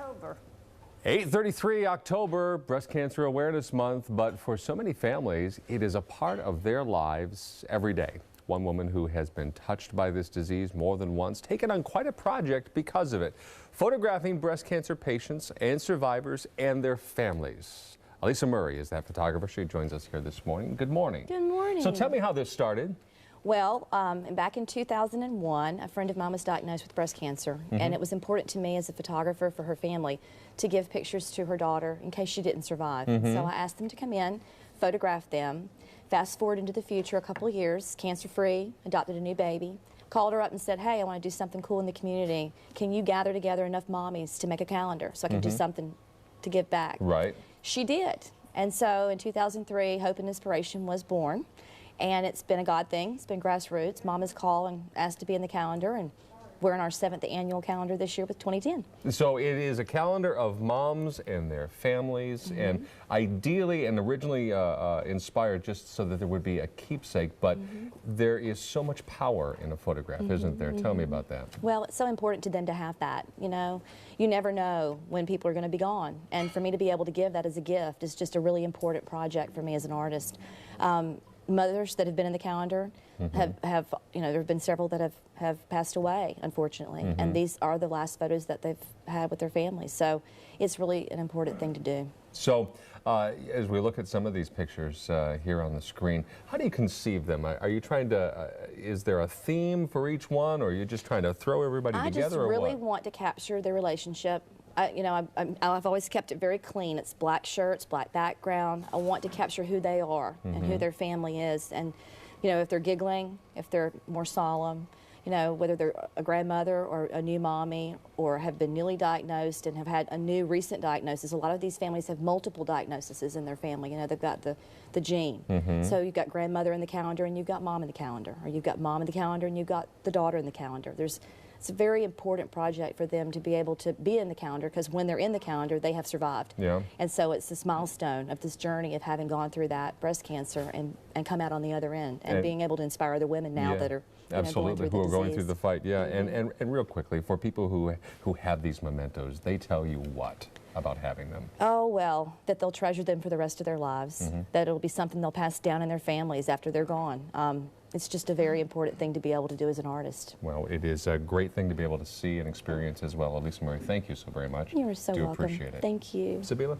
October. 8:33 October, Breast Cancer Awareness Month, but for so many families, it is a part of their lives every day. One woman who has been touched by this disease more than once, taken on quite a project because of it, photographing breast cancer patients and survivors and their families. Alisamurray is that photographer. She joins us here this morning. Good morning. Good morning. So tell me how this started. Well, back in 2001, a friend of mine was diagnosed with breast cancer, and it was important to me as a photographer for her family to give pictures to her daughter in case she didn't survive. So I asked them to come in, photograph them. Fast forward into the future a couple of years, cancer-free, adopted a new baby, called her up and said, hey, I want to do something cool in the community. Can you gather together enough mommies to make a calendar so I can do something to give back? Right. She did. And so in 2003, Hope and Inspiration was born. And it's been a God thing. It's been grassroots. Mama's called and asked to be in the calendar, and we're in our 7th annual calendar this year with 2010. So it is a calendar of moms and their families, and ideally and originally inspired just so that there would be a keepsake, but there is so much power in a photograph, isn't there? Tell me about that. Well, it's so important to them to have that. You know, you never know when people are going to be gone, and for me to be able to give that as a gift is just a really important project for me as an artist. Mothers that have been in the calendar have you know, there have been several that have passed away, unfortunately, and these are the last photos that they've had with their families. So it's really an important thing to do. So as we look at some of these pictures here on the screen, how do you conceive them? Are you trying to, is there a theme for each one, or are you just trying to throw everybody together, or what? I just really want to capture their relationship. You know, I've always kept it very clean. It's black shirts, black background. I want to capture who they are and who their family is. And, you know, if they're giggling, if they're more solemn, you know, whether they're a grandmother or a new mommy or have been newly diagnosed and have had a new recent diagnosis. A lot of these families have multiple diagnoses in their family. You know, they've got the gene. So you've got grandmother in the calendar and you've got mom in the calendar, or you've got mom in the calendar and you've got the daughter in the calendar. It's a very important project for them to be able to be in the calendar, because when they're in the calendar, they have survived. Yeah. And so it's this milestone of this journey of having gone through that breast cancer and come out on the other end, and being able to inspire other women now that are absolutely who are going through the fight. Yeah. And real quickly, for people who have these mementos, they tell you what about having them? Oh, well, that they'll treasure them for the rest of their lives, that it'll be something they'll pass down in their families after they're gone. It's just a very important thing to be able to do as an artist. Well, it is a great thing to be able to see and experience as well. Alisamurray, thank you so very much. You're so welcome. Do appreciate it. Thank you. Sabila?